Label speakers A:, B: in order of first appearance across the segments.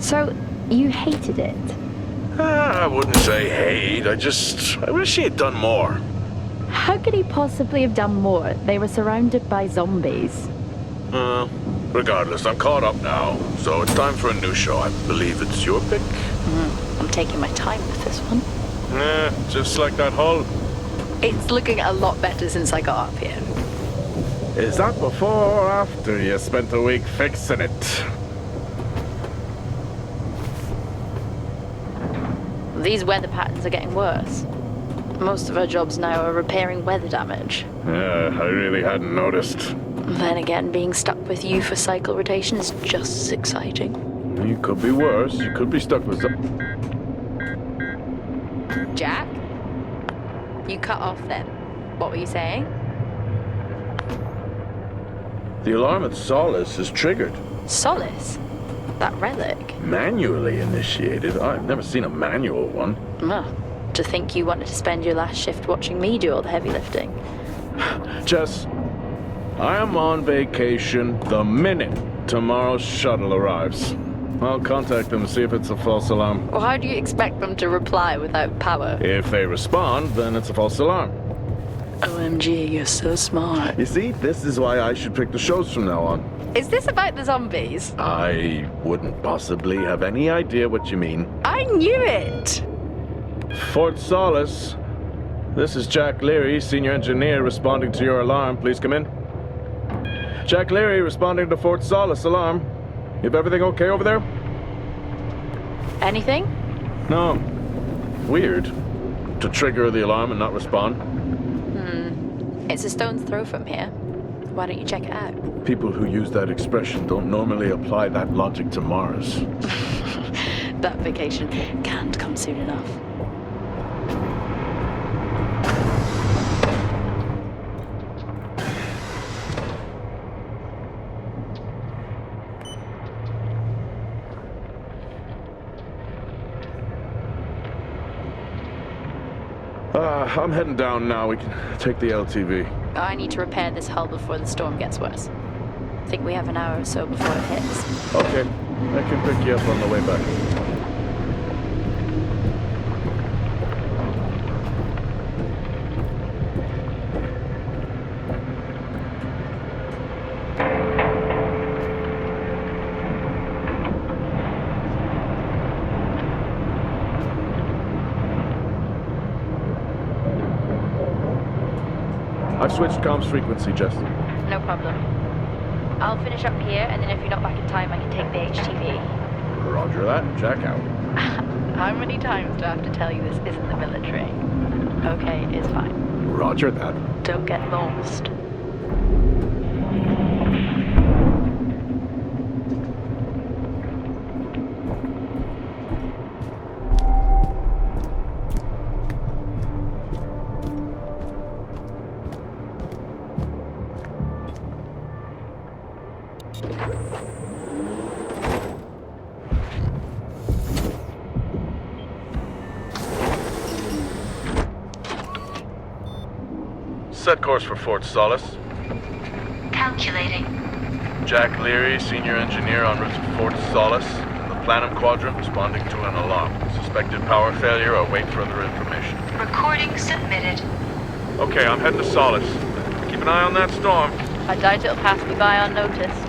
A: So, you hated it?
B: I wouldn't say hate, I wish he had done more.
A: How could he possibly have done more? They were surrounded by zombies.
B: Regardless, I'm caught up now, so it's time for a new show. I believe it's your pick.
A: I'm taking my time with this one.
B: Just like that hull.
A: It's looking a lot better since I got up here.
B: Is that before or after you spent a week fixing it?
A: These weather patterns are getting worse. Most of our jobs now are repairing weather damage.
B: Yeah, I really hadn't noticed.
A: Then again, being stuck with you for cycle rotation is just as exciting.
B: You could be worse. You could be stuck with some...
A: Jack? You cut off then. What were you saying?
B: The alarm at Solis is triggered.
A: Solis? That relic?
B: Manually initiated? I've never seen a manual one.
A: To think you wanted to spend your last shift watching me do all the heavy lifting.
B: Jess, I am on vacation the minute tomorrow's shuttle arrives. I'll contact them and see if it's a false alarm.
A: Well, how do you expect them to reply without power?
B: If they respond, then it's a false alarm.
A: OMG, you're so smart.
B: You see, this is why I should pick the shows from now on.
A: Is this about the zombies?
B: I wouldn't possibly have any idea what you mean.
A: I knew it!
B: Fort Solis. This is Jack Leary, senior engineer, responding to your alarm. Please come in. Jack Leary, responding to Fort Solis alarm. You have everything okay over there?
A: Anything?
B: No. Weird. To trigger the alarm and not respond.
A: It's a stone's throw from here. Why don't you check it out?
B: People who use that expression don't normally apply that logic to Mars.
A: That vacation can't come soon enough.
B: I'm heading down now. We can take the LTV.
A: I need to repair this hull before the storm gets worse. I think we have an hour or so before it hits.
B: Okay. I can pick you up on the way back. I've switched comms frequency, Jess.
A: No problem. I'll finish up here, and then if you're not back in time, I can take the HTV.
B: Roger that. Jack out.
A: How many times do I have to tell you this isn't the military? Okay, it's fine.
B: Roger that.
A: Don't get lost.
B: Set course for Fort Solis.
C: Calculating.
B: Jack Leary, senior engineer en route to Fort Solis. In the Planum Quadrant, responding to an alarm. Suspected power failure. Await further information.
C: Recording submitted.
B: Okay, I'm heading to Solis. Keep an eye on that storm.
A: I doubt it'll pass me by unnoticed.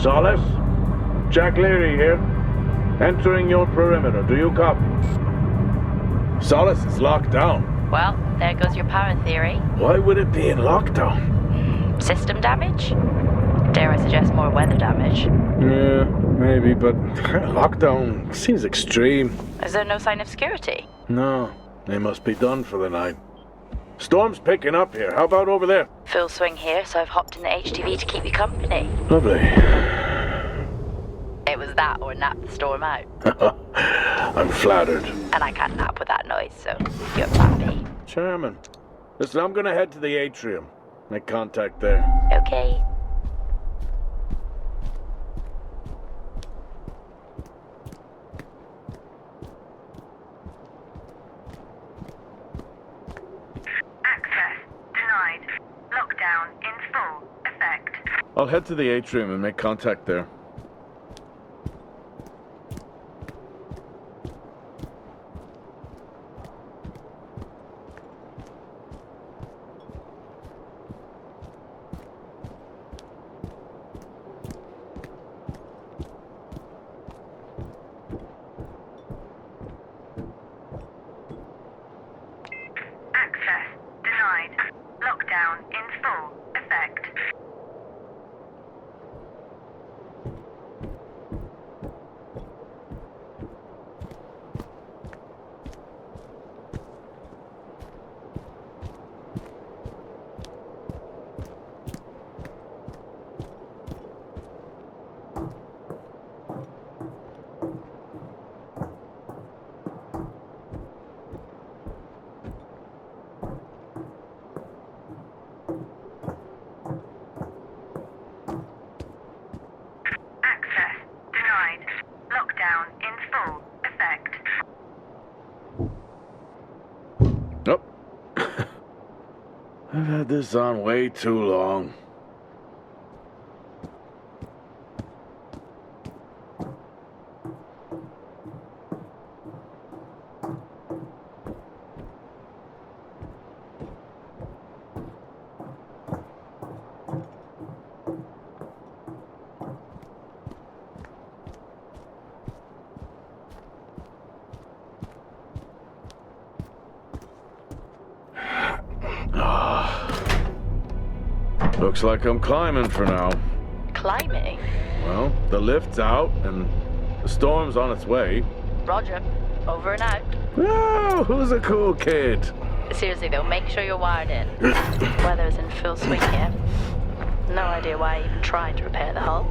B: Solis? Jack Leary here. Entering your perimeter. Do you copy? Solis is locked down.
A: Well, there goes your power theory.
B: Why would it be in lockdown?
A: System damage? Dare I suggest more weather damage?
B: Yeah, maybe, but lockdown seems extreme.
A: Is there no sign of security?
B: No, they must be done for the night. Storm's picking up here. How about over there?
A: Full swing here, so I've hopped in the HTV to keep you company.
B: Lovely.
A: It was that or nap the storm out.
B: I'm flattered.
A: And I can't nap with that noise, so you're happy.
B: Charming. Listen, I'm gonna head to the atrium. Make contact there.
A: Okay.
C: Access denied. Lockdown in full effect.
B: I'll head to the atrium and make contact there.
C: Access denied. Lockdown in full effect. Access denied. Lockdown in full effect.
B: Oh. I've had this on way too long. Looks like I'm climbing for now.
A: Climbing?
B: Well, the lift's out and the storm's on its way.
A: Roger. Over and out.
B: Oh, who's a cool kid?
A: Seriously though, make sure you're wired in. Weather's in full swing here. No idea why I even tried to repair the hull.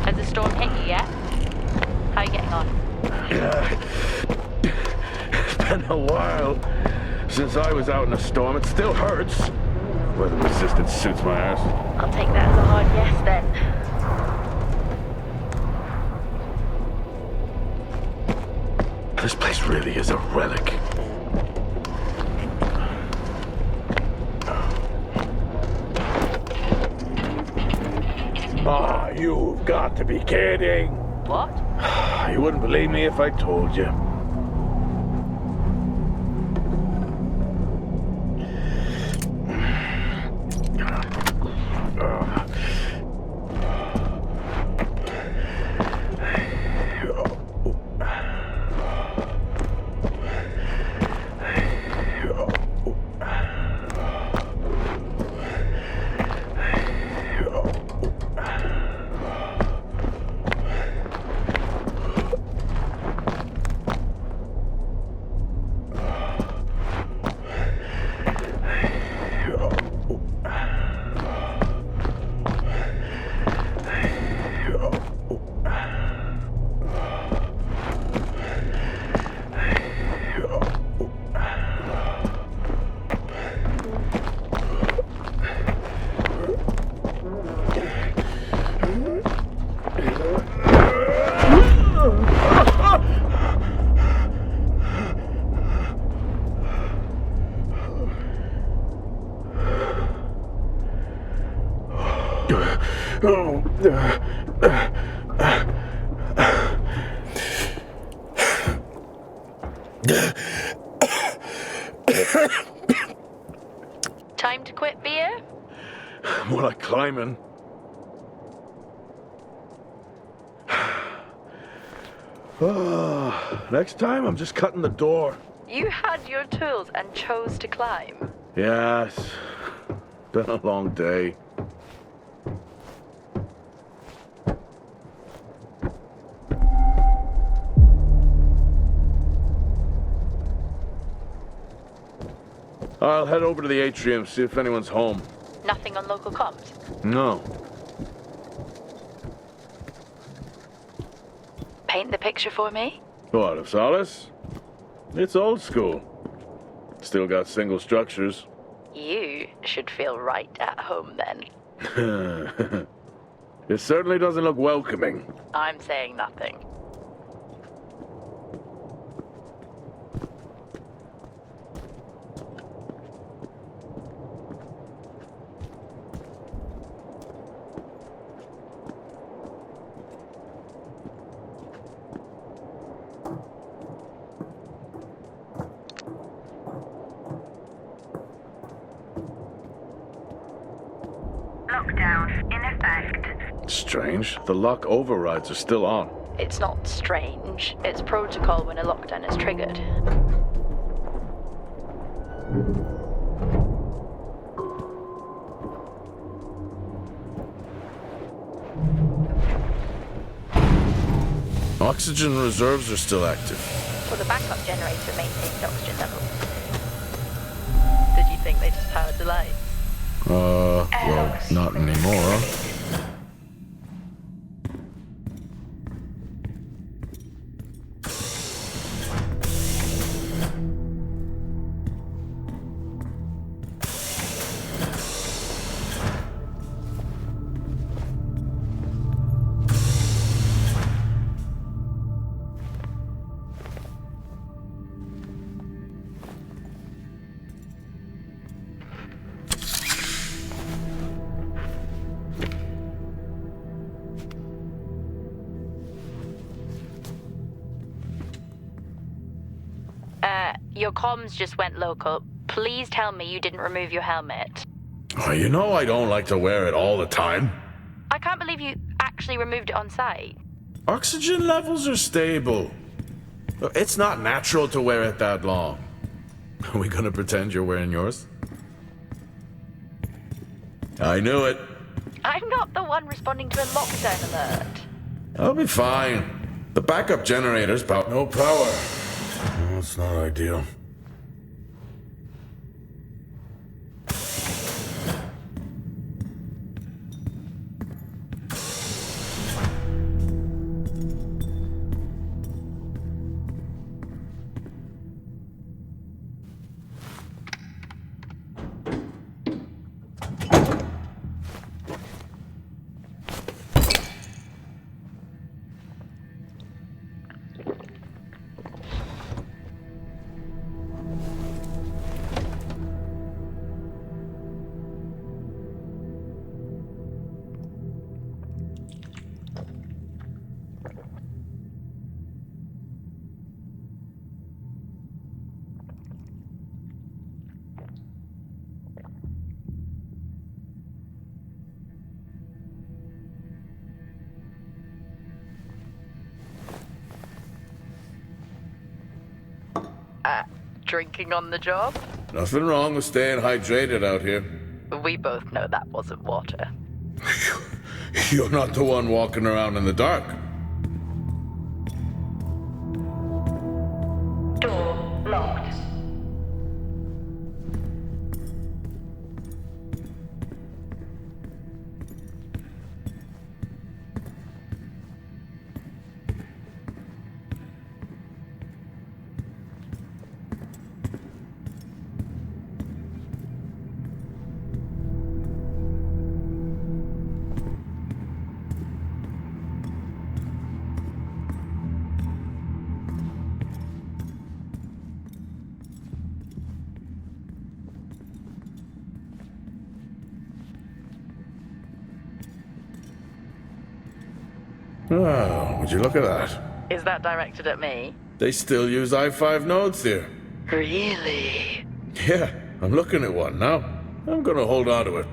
A: Has the storm hit you yet? How are you getting on?
B: It's been a while since I was out in a storm. It still hurts. Weather resistance suits my ass.
A: I'll take that as a hard yes then.
B: This place really is a relic. Ah, you've got to be kidding.
A: What?
B: You wouldn't believe me if I told you.
A: Time to quit beer?
B: More like climbing. Next time, I'm just cutting the door.
A: You had your tools and chose to climb.
B: Yes. Been a long day. I'll head over to the atrium, see if anyone's home.
A: Nothing on local comms?
B: No.
A: Paint the picture for me?
B: What, of Solis? It's old school. Still got single structures.
A: You should feel right at home then.
B: It certainly doesn't look welcoming.
A: I'm saying nothing.
C: Lockdown in effect.
B: Strange. The lock overrides are still on.
A: It's not strange. It's protocol when a lockdown is triggered.
B: Oxygen reserves are still active.
A: Well, the backup generator maintains oxygen levels. Did you think they just powered the lights?
B: Well, not anymore.
A: Your comms just went local. Please tell me you didn't remove your helmet.
B: Oh, you know I don't like to wear it all the time.
A: I can't believe you actually removed it on site.
B: Oxygen levels are stable. It's not natural to wear it that long. Are we gonna pretend you're wearing yours? I knew it.
A: I'm not the one responding to a lockdown alert.
B: I'll be fine. The backup generator's about no power. That's not ideal.
A: Drinking on the job?
B: Nothing wrong with staying hydrated out here.
A: We both know that wasn't water.
B: You're not the one walking around in the dark.
C: Door locked.
B: Oh, would you look at that?
A: Is that directed at me?
B: They still use i5 nodes here.
A: Really?
B: Yeah, I'm looking at one now. I'm gonna hold on to it.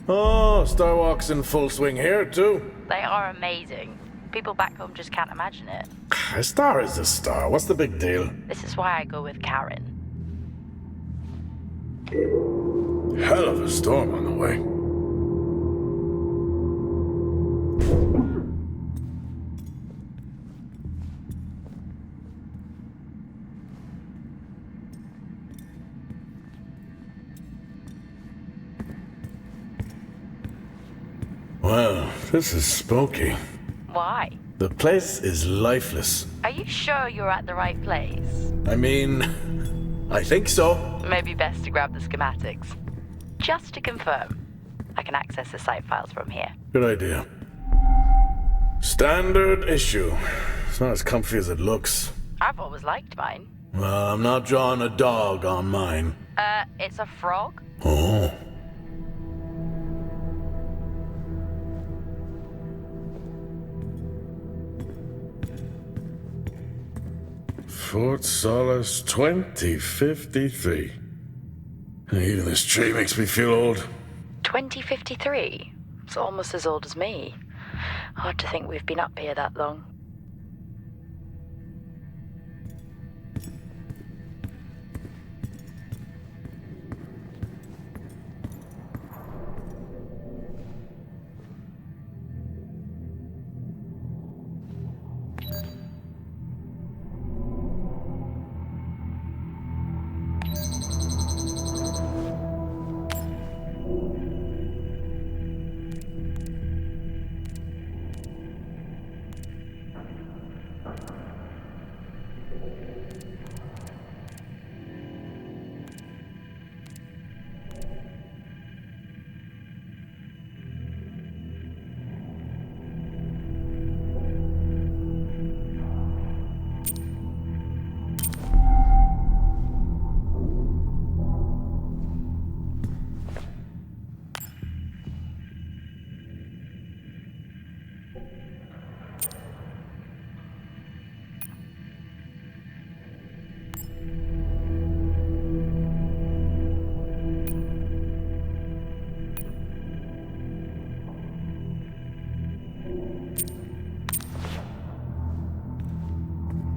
B: Oh, Starwalk's in full swing here, too.
A: They are amazing. People back home just can't imagine it.
B: A star is a star. What's the big deal?
A: This is why I go with Karen.
B: Hell of a storm on the way. Well, this is spooky.
A: Why?
B: The place is lifeless.
A: Are you sure you're at the right place?
B: I mean, I think so.
A: Maybe best to grab the schematics. Just to confirm, I can access the site files from here.
B: Good idea. Standard issue. It's not as comfy as it looks.
A: I've always liked mine.
B: Well, I'm not drawing a dog on mine.
A: It's a frog?
B: Oh. Fort Solis 2053. Even this tree makes me feel old.
A: 2053? It's almost as old as me. Hard to think we've been up here that long.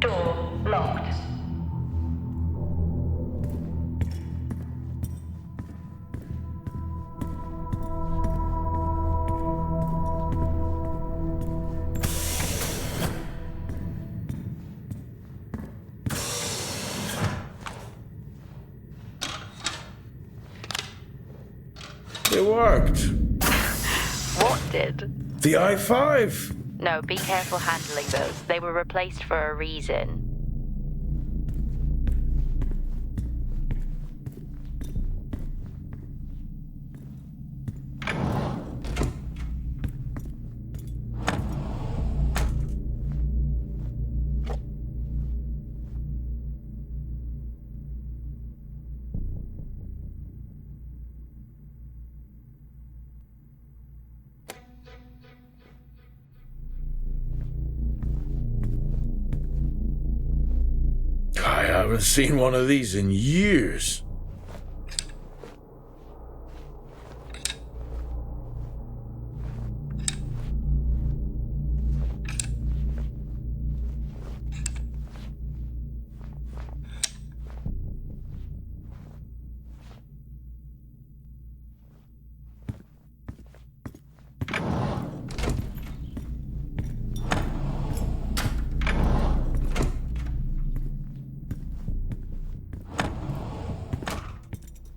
C: Door locked.
B: It worked.
A: What did?
B: The i5.
A: No, be careful handling those. They were replaced for a reason.
B: I haven't seen one of these in years.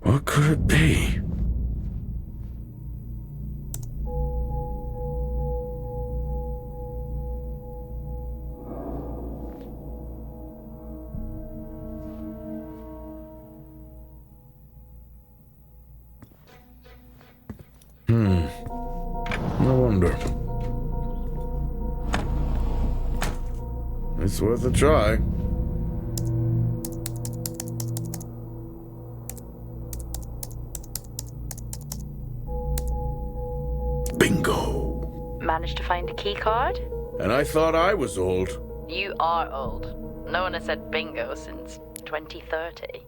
B: What could it be? No wonder. it's worth a try. Bingo!
A: Managed to find a key card?
B: And I thought I was old.
A: You are old. No one has said bingo since 2030.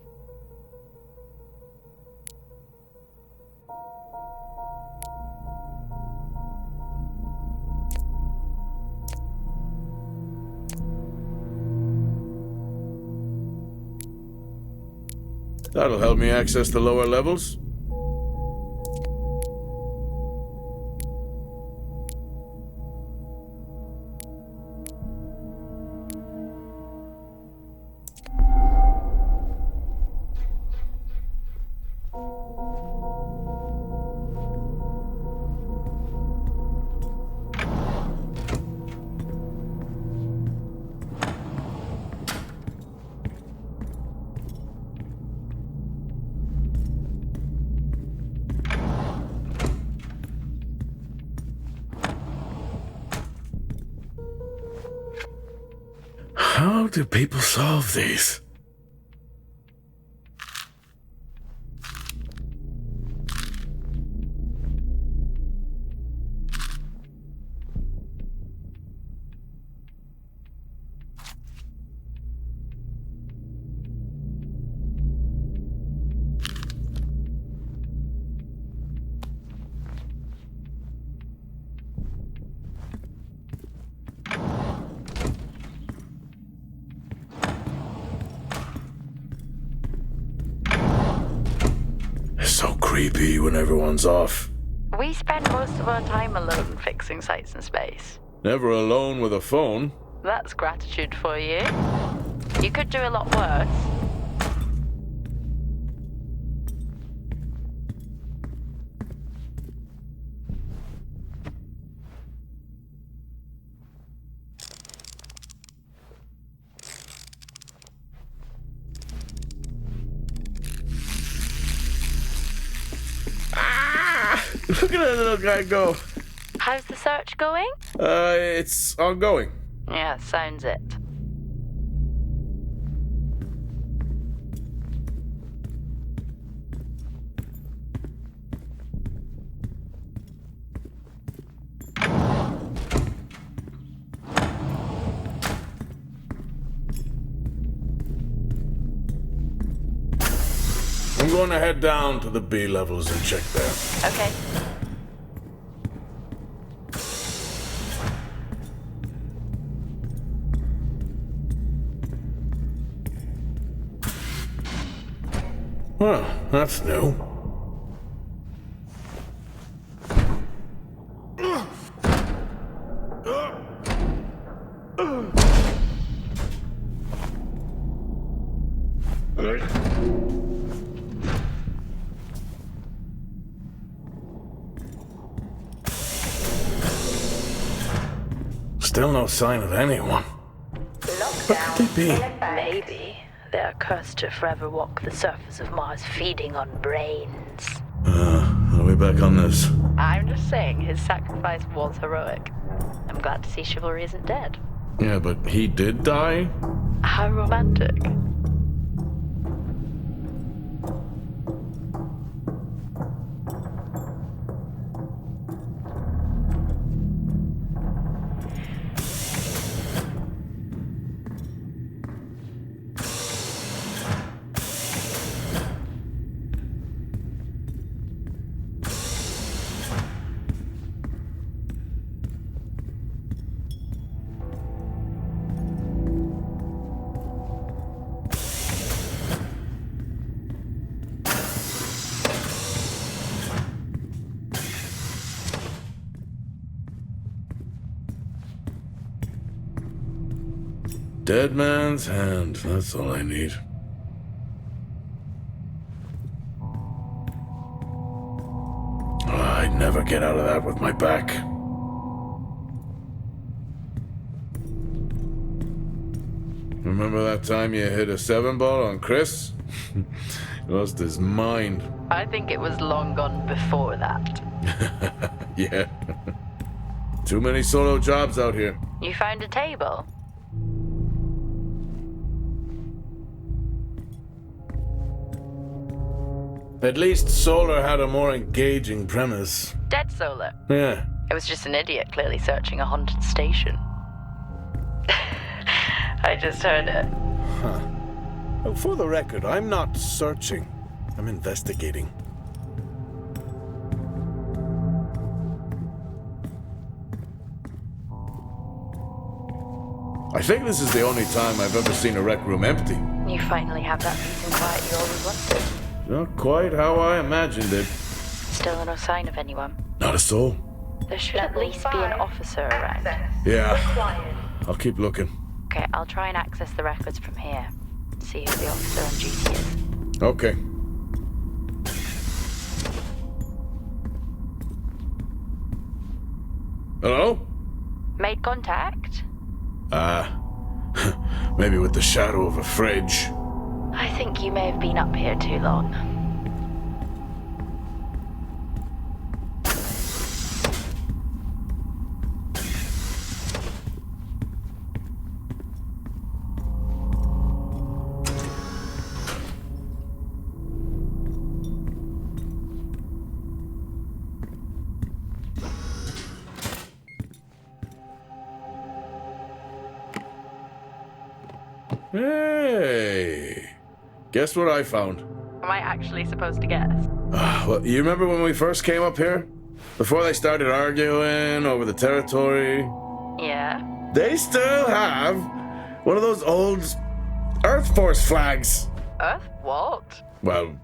B: That'll help me access the lower levels. How do people solve these? So creepy when everyone's off.
A: We spend most of our time alone fixing sights in space.
B: Never alone with a phone.
A: That's gratitude for you. You could do a lot worse.
B: Look at that little guy go.
A: How's the search going?
B: It's ongoing.
A: Yeah, sounds it.
B: I'm going to head down to the B levels and check there.
A: Okay.
B: Well, that's new. Still no sign of anyone. What could they be?
A: Maybe they're cursed to forever walk the surface of Mars feeding on brains.
B: Are we back on this?
A: I'm just saying his sacrifice was heroic. I'm glad to see chivalry isn't dead.
B: Yeah, but he did die?
A: How romantic.
B: Dead man's hand, that's all I need. I'd never get out of that with my back. Remember that time you hit a 7-ball on Chris? He lost his mind.
A: I think it was long gone before that.
B: Yeah. Too many solo jobs out here.
A: You found a table?
B: At least Solar had a more engaging premise.
A: Dead Solar.
B: Yeah.
A: It was just an idiot clearly searching a haunted station. I just heard it.
B: Huh. Well, for the record, I'm not searching. I'm investigating. I think this is the only time I've ever seen a rec room empty.
A: You finally have that peace and quiet you always wanted.
B: Not quite how I imagined it.
A: Still no sign of anyone.
B: Not a soul.
A: There should at least be an officer around.
B: Yeah.
C: Required.
B: I'll keep looking.
A: Okay, I'll try and access the records from here. See who the officer on duty is.
B: Okay. Hello?
A: Made contact?
B: Maybe with the shadow of a fridge.
A: I think you may have been up here too long.
B: Hey! Guess what I found?
A: Am I actually supposed to guess?
B: Well, you remember when we first came up here? Before they started arguing over the territory?
A: Yeah?
B: They still have one of those old Earth Force flags.
A: Earth what?
B: Well,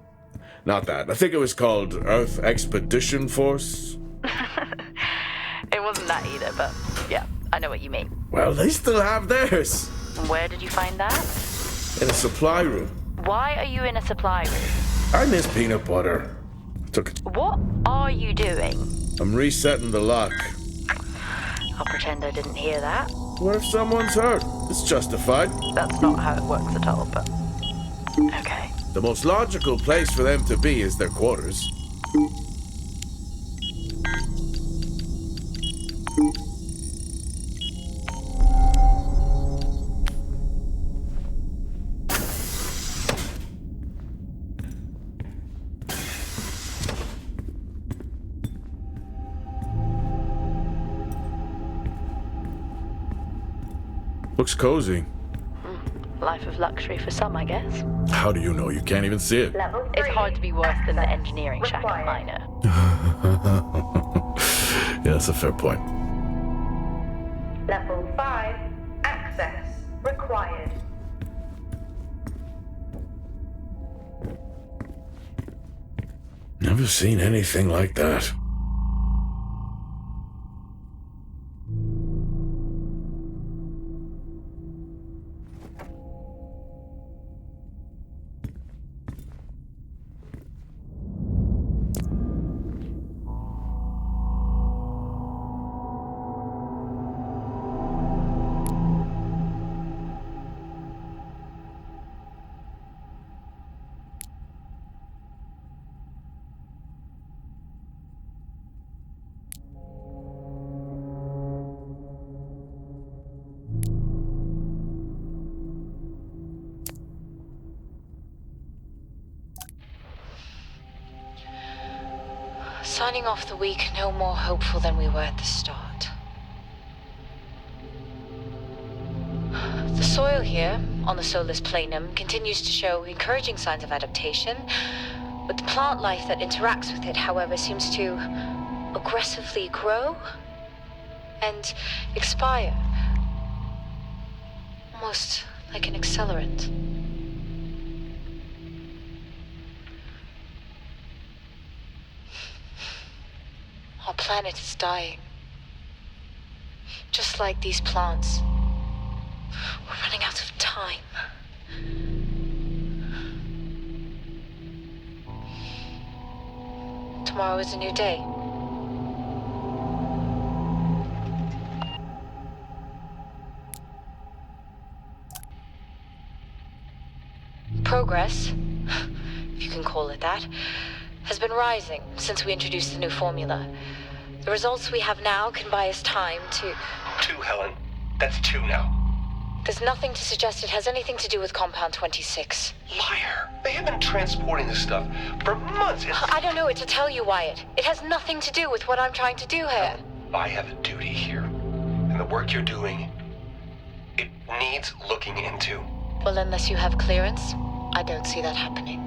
B: not that. I think it was called Earth Expedition Force.
A: It wasn't that either, but yeah, I know what you mean.
B: Well, they still have theirs.
A: And where did you find that?
B: In a supply room.
A: Why are you in a supply room?
B: I miss peanut butter. Took it.
A: What are you doing?
B: I'm resetting the lock.
A: I'll pretend I didn't hear that.
B: What if someone's hurt? It's justified.
A: That's not how it works at all, but... Okay.
B: The most logical place for them to be is their quarters. Looks cozy.
A: Life of luxury for some, I guess.
B: How do you know? You can't even see it.
C: Level 3.
A: It's hard to be worse than the engineering shack at Minor.
B: Yeah, that's a fair point.
C: Level 5. Access required.
B: Never seen anything like that.
D: Signing off the week no more hopeful than we were at the start. The soil here, on the Solis Planum, continues to show encouraging signs of adaptation, but the plant life that interacts with it, however, seems to aggressively grow and expire. Almost like an accelerant. Our planet is dying. Just like these plants. We're running out of time. Tomorrow is a new day. Progress, if you can call it that, has been rising since we introduced the new formula. The results we have now can buy us time to...
E: 2, Helen. That's 2 now.
D: There's nothing to suggest it has anything to do with Compound 26.
E: Liar. They have been transporting this stuff for months.
D: I don't know what to tell you, Wyatt. It has nothing to do with what I'm trying to do here.
E: I have a duty here. And the work you're doing, it needs looking into.
D: Well, unless you have clearance, I don't see that happening.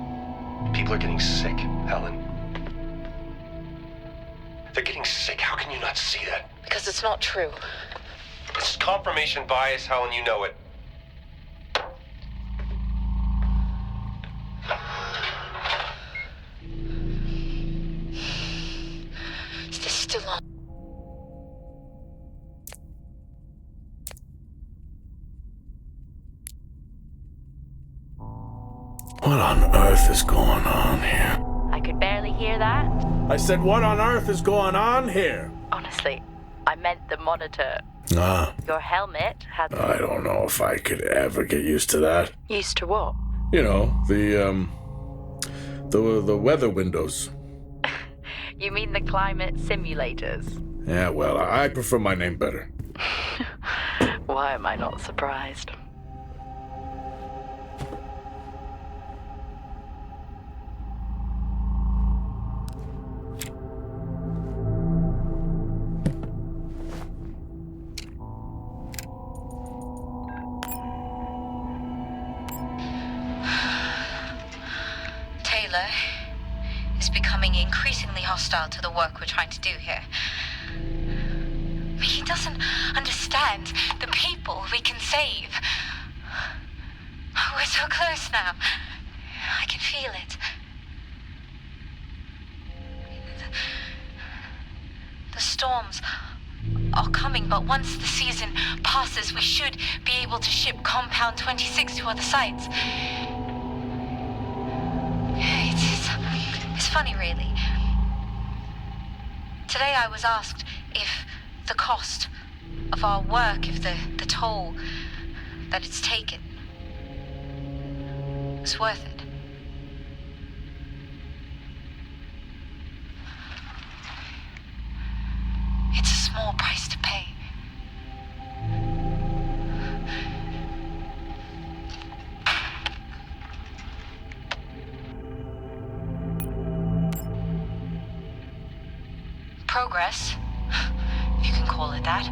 E: People are getting sick, Helen. They're getting sick. How can you not see that?
D: Because it's not true.
E: This is confirmation bias, Helen. You know it.
D: Is this still on?
B: What on earth is going on here?
A: I could barely hear that.
B: I said, what on earth is going on here?
A: Honestly, I meant the monitor.
B: Ah,
A: Your helmet had...
B: I don't know if I could ever get used to that.
A: Used to what?
B: You know, the weather windows.
A: You mean the climate simulators?
B: Yeah, well, I prefer my name better.
A: Why am I not surprised?
D: Taylor is becoming increasingly hostile to the work we're trying to do here. He doesn't understand the people we can save. We're so close now. I can feel it. The storms are coming, but once the season passes, we should be able to ship Compound 26 to other sites. It's funny, really. Today I was asked if the cost of our work, if the toll that it's taken is worth it. It's a small price to pay. Progress, if you can call it that,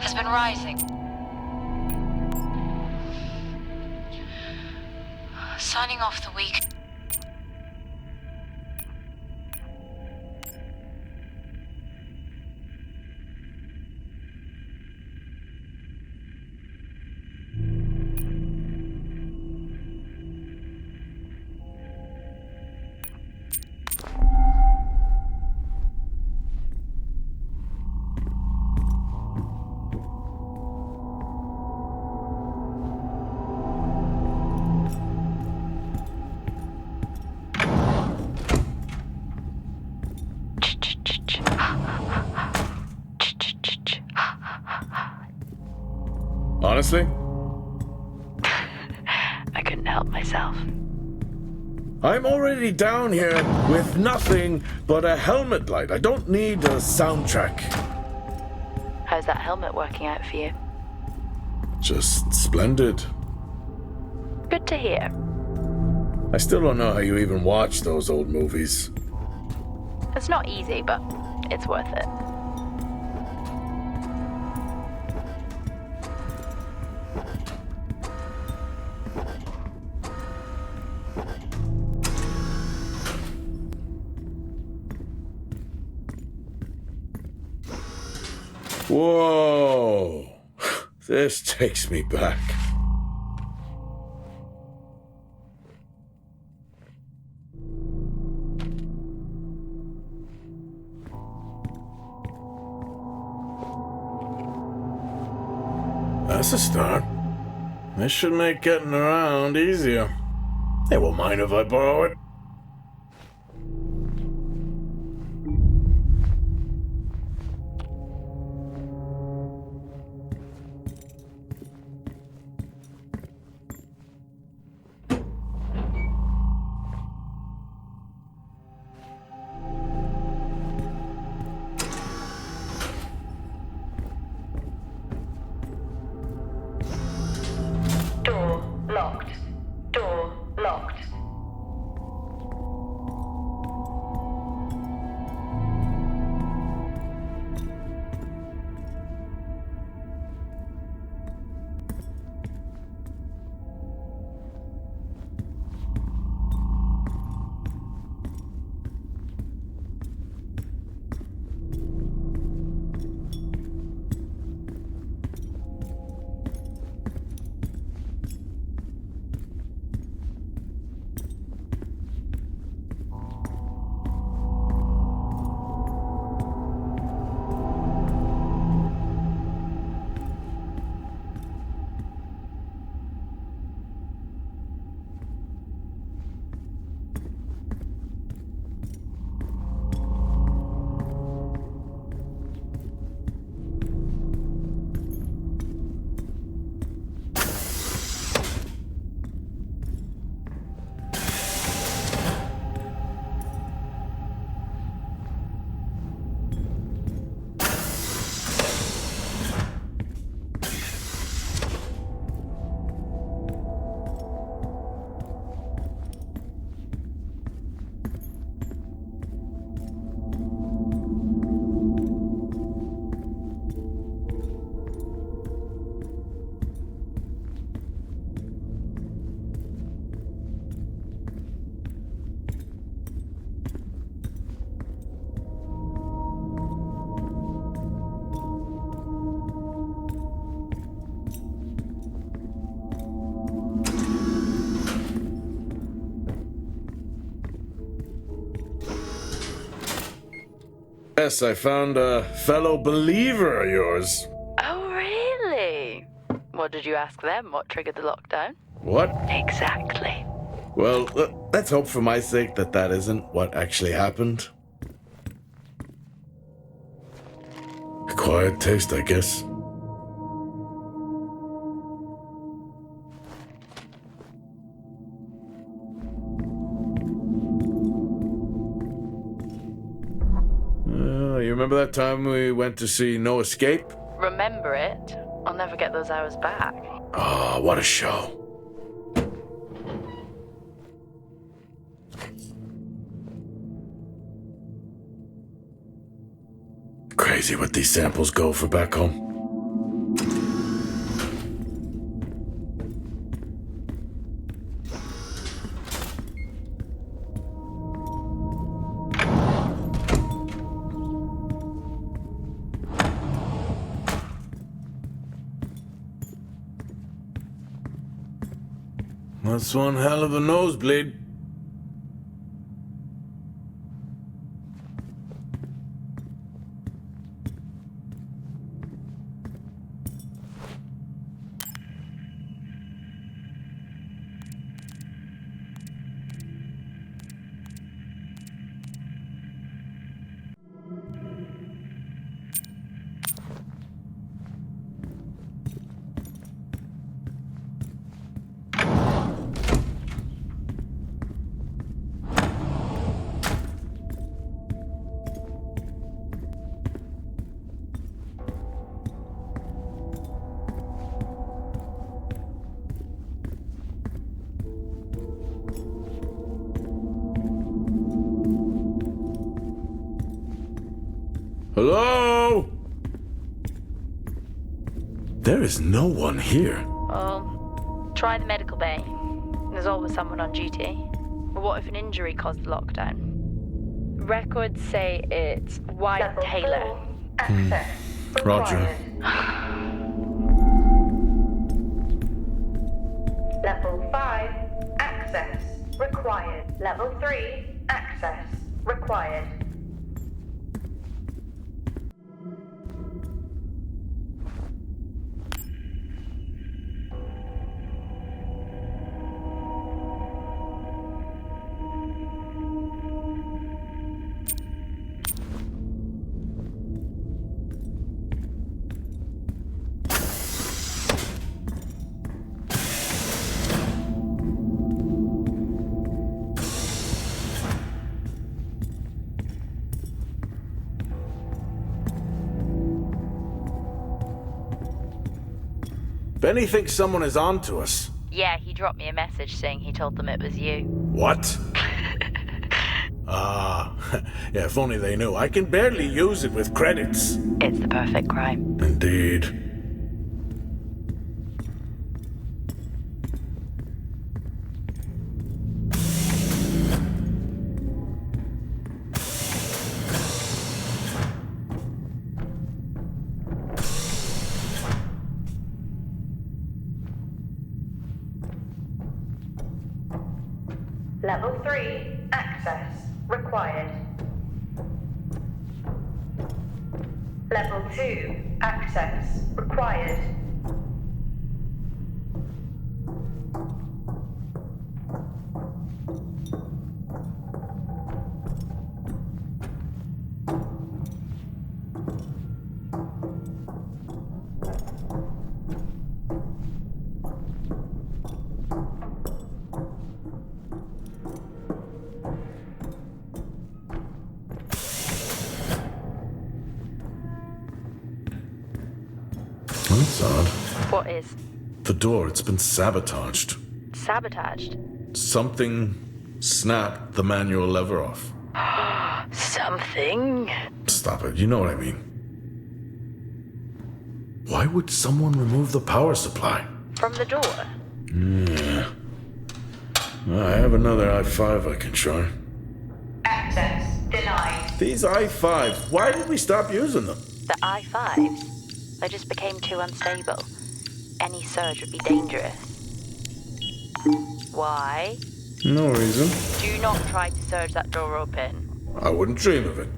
D: has been rising. Signing off the week.
B: Honestly,
A: I couldn't help myself.
B: I'm already down here with nothing but a helmet light. I don't need a soundtrack.
A: How's that helmet working out for you?
B: Just splendid.
A: Good to hear.
B: I still don't know how you even watch those old movies.
A: It's not easy, but it's worth it.
B: Whoa! This takes me back. That's a start. This should make getting around easier. They won't mind if I borrow it. Yes, I found a fellow believer of yours.
A: Oh, really? What did you ask them? What triggered the lockdown?
B: What?
A: Exactly.
B: Well, let's hope for my sake that isn't what actually happened. Acquired taste, I guess. You remember that time we went to see No Escape?
A: Remember it? I'll never get those hours back.
B: Oh, what a show. Crazy what these samples go for back home. That's one hell of a nosebleed. Hello? There is no one here.
A: Well, try the medical bay. There's always someone on duty. But what if an injury caused the lockdown? Records say it's Wyatt
C: Level
A: Taylor.
C: 4. Access
B: Roger.
C: required. Level 5. Access required. Level 3. Access required.
B: Benny thinks someone is on to us.
A: Yeah, he dropped me a message saying he told them it was you.
B: What? Yeah, if only they knew. I can barely use it with credits.
A: It's the perfect crime.
B: Indeed.
C: Level 3. Access required. Level 2. Access required.
B: That's odd.
A: What is?
B: The door, it's been sabotaged.
A: Sabotaged?
B: Something snapped the manual lever off.
A: Something?
B: Stop it, you know what I mean. Why would someone remove the power supply?
A: From the door?
B: Yeah. I have another i5 I can try.
C: Access denied.
B: These i5s, why did we stop using them?
A: The I-5s? They just became too unstable. Any surge would be dangerous. Why?
B: No reason.
A: Do not try to surge that door open.
B: I wouldn't dream of it.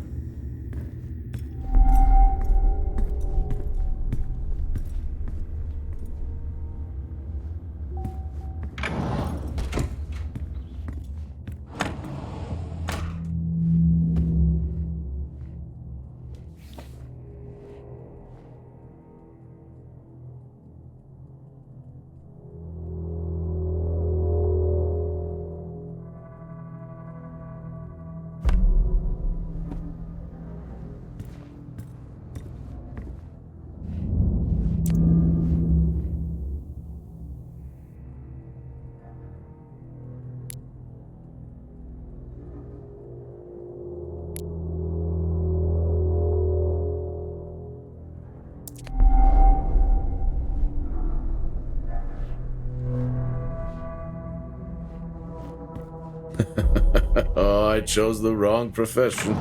B: chose the wrong profession.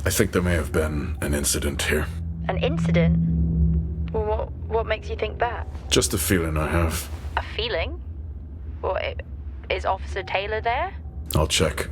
B: I think there may have been an incident here.
A: An incident? What makes you think that?
B: Just a feeling I have.
A: A feeling? Is Officer Taylor there?
B: I'll check.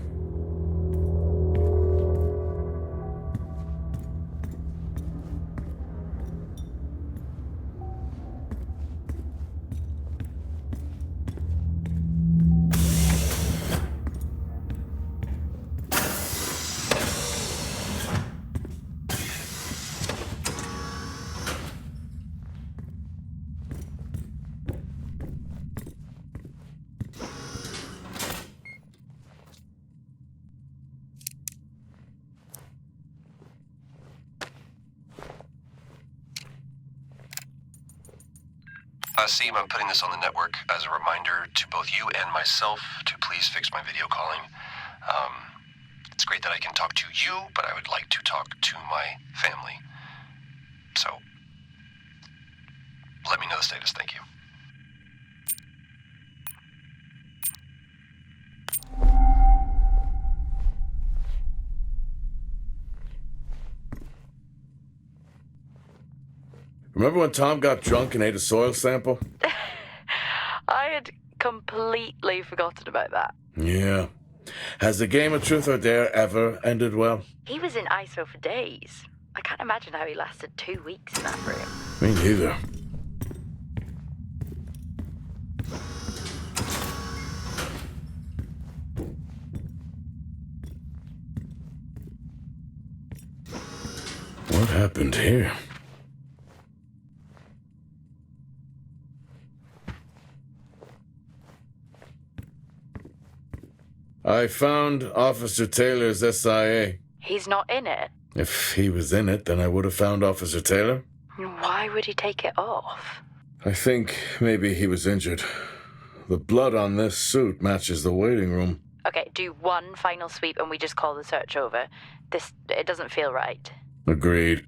E: Seem I'm putting this on the network as a reminder to both you and myself to please fix my video calling. It's great that I can talk to you, but I would like to talk to my family. So, let me know the status. Thank you.
B: Remember when Tom got drunk and ate a soil sample?
A: I had completely forgotten about that.
B: Yeah. Has the game of truth or dare ever ended well?
A: He was in ISO for days. I can't imagine how he lasted 2 weeks in that room.
B: Me neither. What happened here? I found Officer Taylor's SIA.
A: He's not in it?
B: If he was in it, then I would have found Officer Taylor.
A: Why would he take it off?
B: I think maybe he was injured. The blood on this suit matches the waiting room.
A: Okay, do one final sweep and we just call the search over. It doesn't feel right.
B: Agreed.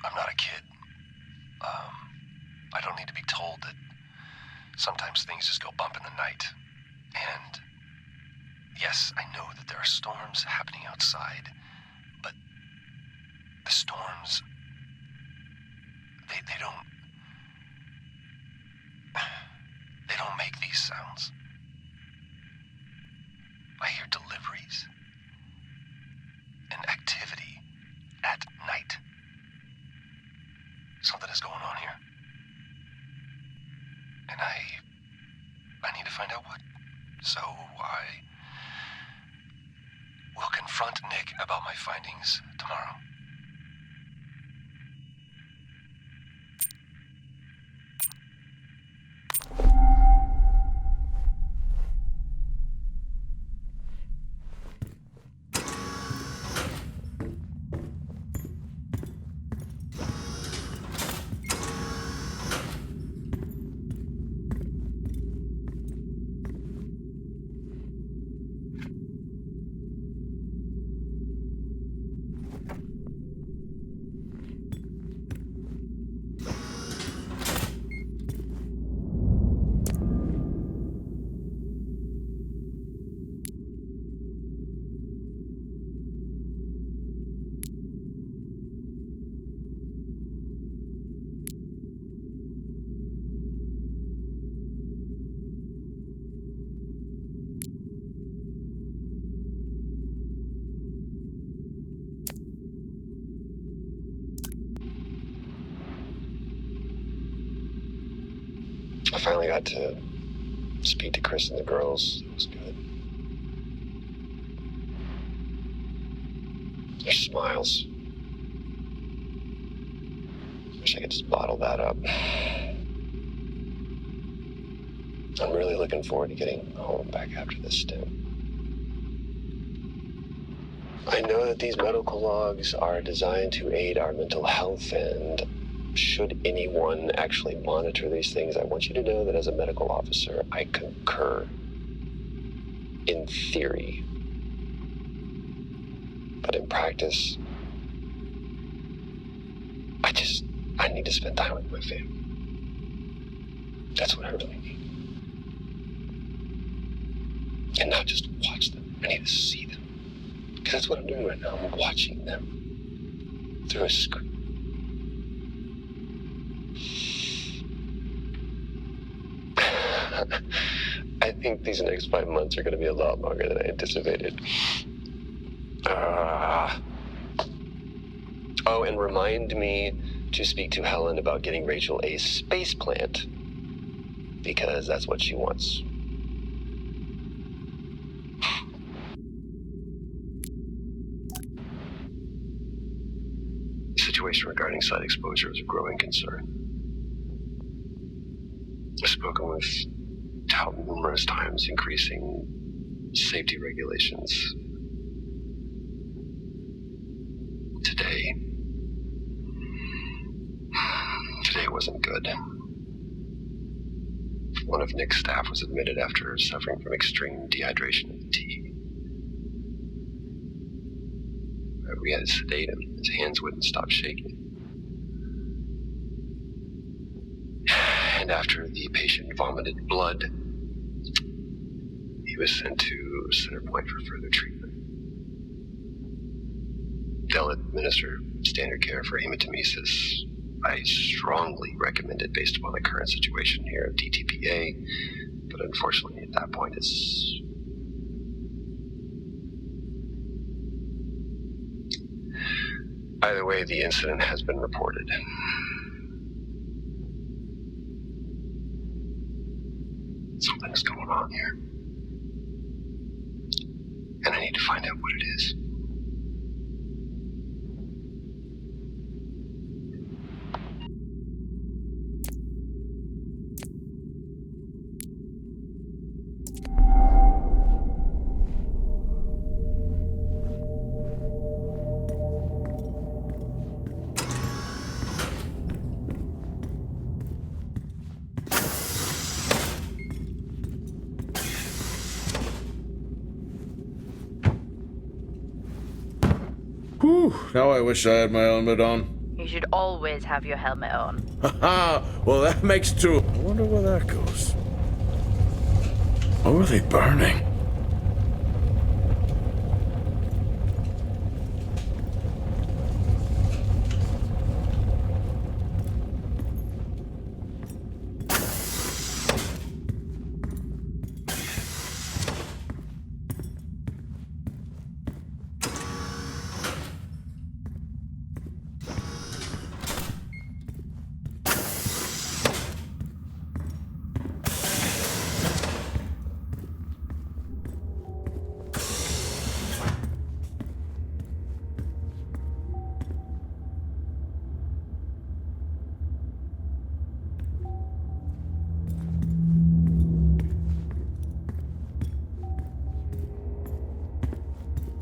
E: I'm not a kid. I don't need to be told that sometimes things just go bump in the night. And yes, I know that there are storms happening outside, but the storms, they don't make these sounds. I hear deliveries and activity at night. Something is going on here. And I need to find out what. So I will confront Nick about my findings tomorrow. I finally got to speak to Chris and the girls. It was good. Their smiles. Wish I could just bottle that up. I'm really looking forward to getting home back after this stint. I know that these medical logs are designed to aid our mental health, and should anyone actually monitor these things, I want you to know that as a medical officer, I concur. In theory. But in practice, I need to spend time with my family. That's what I really need. And not just watch them. I need to see them. Because that's what I'm doing right now. I'm watching them through a screen. I think these next 5 months are going to be a lot longer than I anticipated. Oh, and remind me to speak to Helen about getting Rachel a space plant. Because that's what she wants. The situation regarding site exposure is a growing concern. I've spoken with Tau numerous times, increasing safety regulations. Today wasn't good. One of Nick's staff was admitted after suffering from extreme dehydration and fatigue. We had to sedate him. His hands wouldn't stop shaking. And after the patient vomited blood, he was sent to Center Point for further treatment. They'll administer standard care for hematemesis. I strongly recommend it based upon the current situation here at DTPA, but unfortunately at that point it's... Either way, the incident has been reported. Something's going on here. And I need to find out what it is.
B: Whew, now I wish I had my helmet on.
A: You should always have your helmet on.
B: Haha, well that makes two. I wonder where that goes. What were they burning?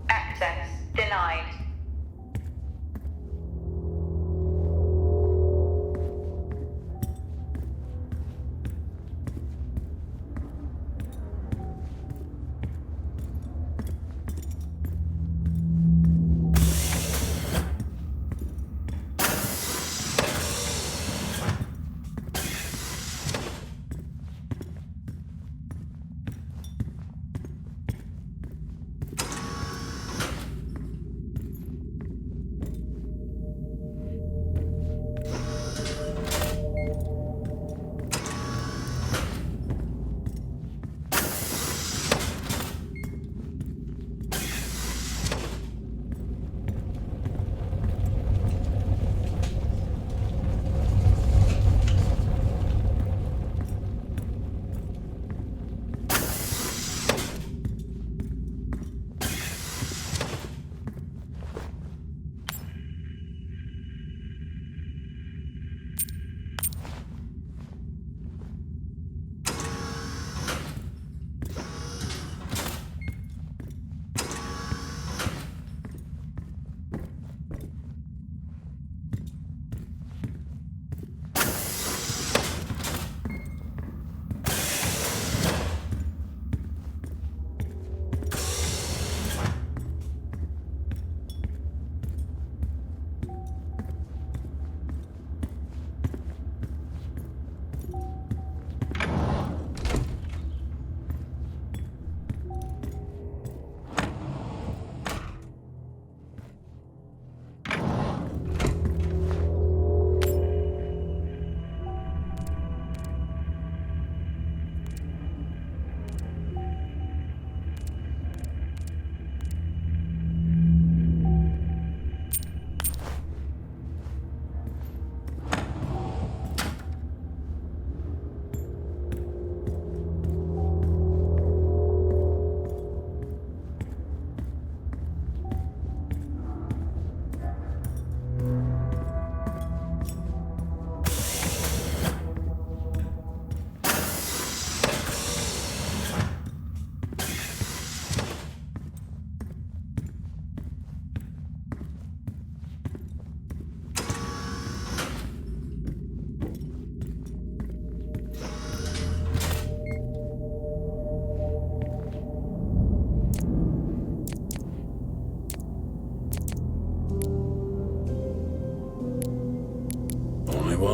C: Access denied.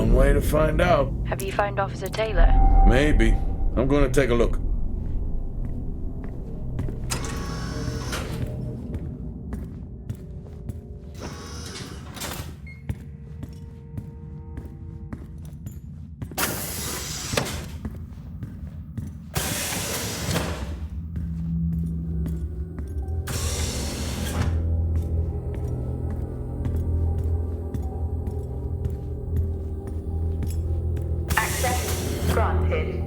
B: One way to find out.
A: Have you found Officer Taylor?
B: Maybe. I'm going to take a look.
C: Access granted.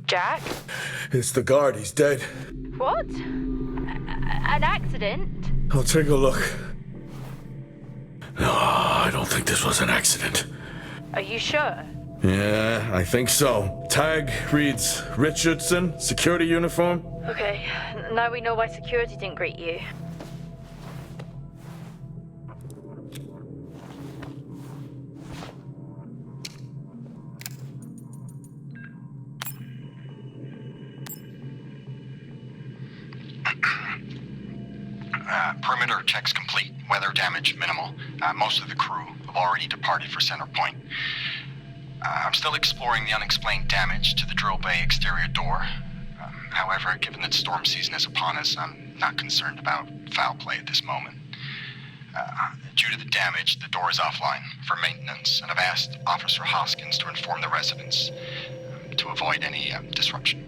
A: Jack?
B: It's the guard. He's dead.
A: What? An accident?
B: I'll take a look. No, I don't think this was an accident.
A: Are you sure?
B: Yeah, I think so. Tag reads Richardson, security uniform.
A: Okay, now we know why security didn't greet you.
F: Perimeter checks complete. Weather damage minimal. Most of the crew have already departed for Center Point. I'm still exploring the unexplained damage to the drill bay exterior door. However, given that storm season is upon us, I'm not concerned about foul play at this moment. Due to the damage, the door is offline for maintenance, and I've asked Officer Hoskins to inform the residents to avoid any disruption.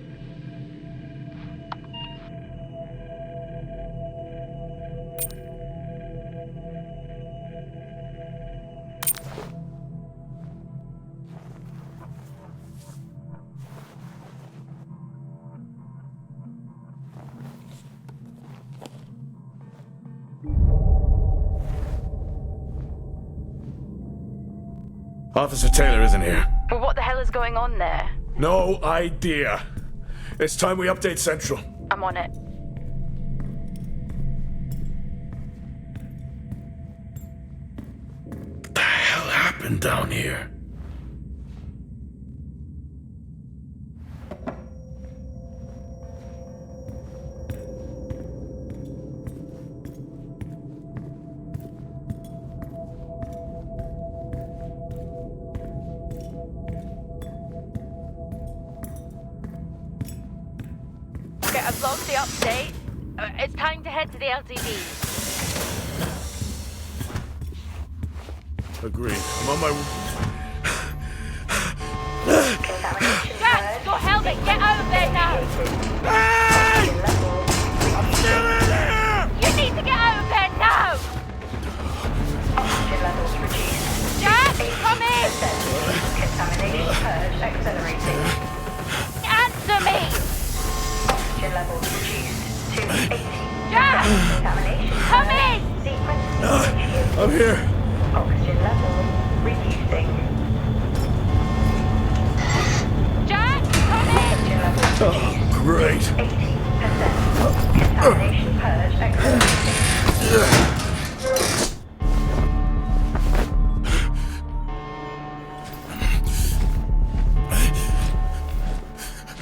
B: Officer Taylor isn't here.
A: Well, what the hell is going on there?
B: No idea. It's time we update Central.
A: I'm on it.
B: What the hell happened down here?
A: Okay, I've logged the update. It's time to head to the LTD.
B: Agreed. I'm on my...
A: Jack, your helmet, get out of there now!
B: Hey! I'm still in here!
A: You need to get out of there now!
C: Oxygen levels reduced.
A: Jack, come in!
C: Contamination purge accelerating.
A: Answer me!
C: Oxygen levels reduced to 80.
A: Jack,
C: Contamination
A: come
C: purge
A: in!
C: sequence initiated.
B: I'm here.
C: Oxygen level reducing.
A: Jack, come in!
C: Oxygen level
B: Oh, great.
C: 80%. Contamination purge accelerating.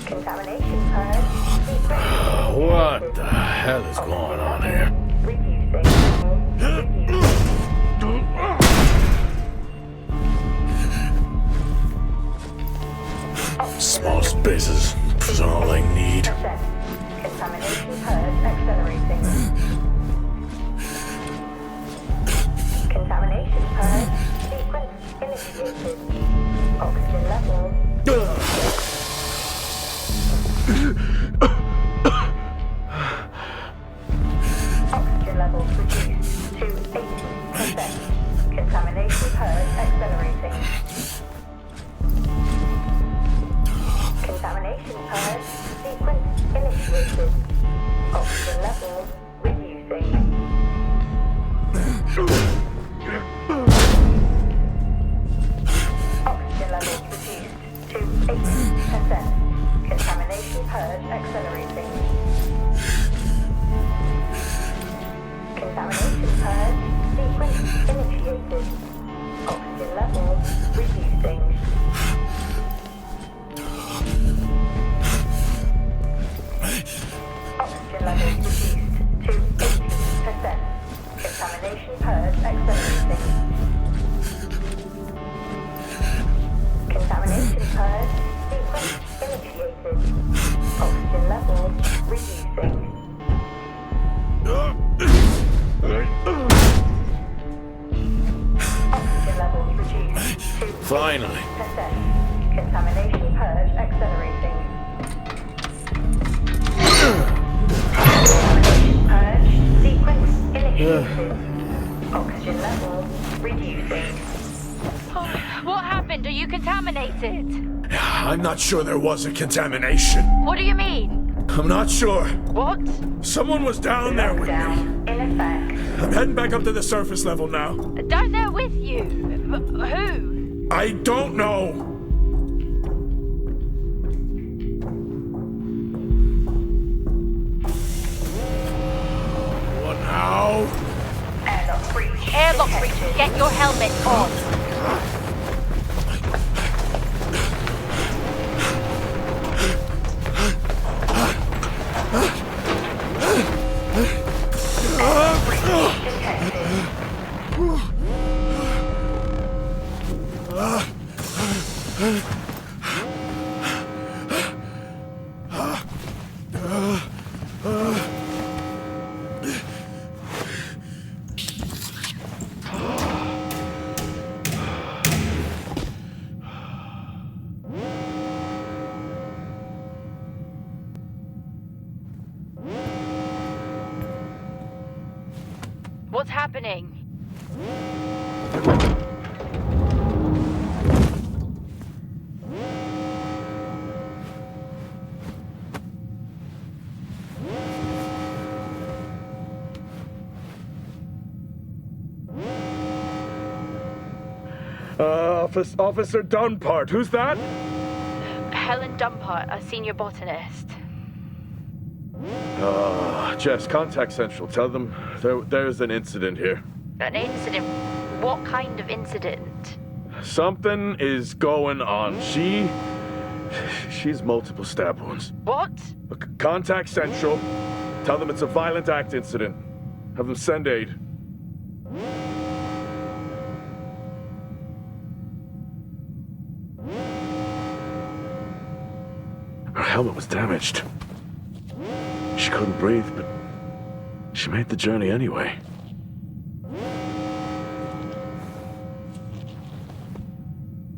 C: Contamination purge sequence.
B: What the hell is going on here?
C: Reducing.
B: Small spaces. That's all I need.
C: Contamination purge accelerating. Contamination purge sequence initiated. Oxygen level. Oxygen levels reduced to 80%. Contamination purge accelerating. Contamination purge sequence initiated. Oxygen level reducing. Oxygen levels reduced to 80%. Contamination purge Contamination purge. Sequence initiated. Oxygen levels reducing. Oxygen levels reduced to 80%. Contamination purge accelerating. Contamination purge. Sequence initiated. Oxygen levels reducing. Oxygen levels reduced to
B: Finally.
C: 80%. Contamination purge accelerating. Contamination purge. Sequence initiated. Oxygen levels reducing.
A: What happened? Are you contaminated?
G: I'm not sure there was a contamination.
A: What do you mean?
G: I'm not sure.
A: What?
G: Someone was down there with me.
C: Lockdown in effect.
G: I'm heading back up to the surface level now.
A: Down there with you? Who?
G: I don't know. What now?
C: Airlock breach.
A: Airlock breach.
C: detected.
A: Get your helmet on. What's happening?
B: Officer Dunpart, who's that?
A: Helen Dumpart, a senior botanist.
B: Jess, contact Central. Tell them there's an incident here.
A: An incident? What kind of incident?
B: Something is going on. She's multiple stab wounds.
A: What?
B: Look, contact Central. Tell them it's a violent act incident. Have them send aid. Her helmet was damaged. She couldn't breathe, but she made the journey anyway.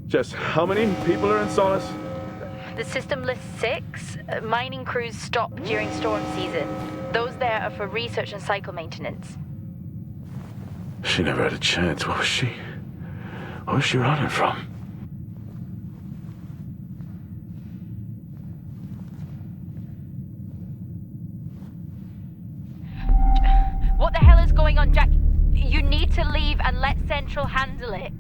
B: Jess, how many people are in Solis?
A: The system lists 6. Mining crews stop during storm season. Those there are for research and cycle maintenance.
B: She never had a chance. What was she running from?
A: What the hell is going on, Jack? You need to leave and let Central handle it.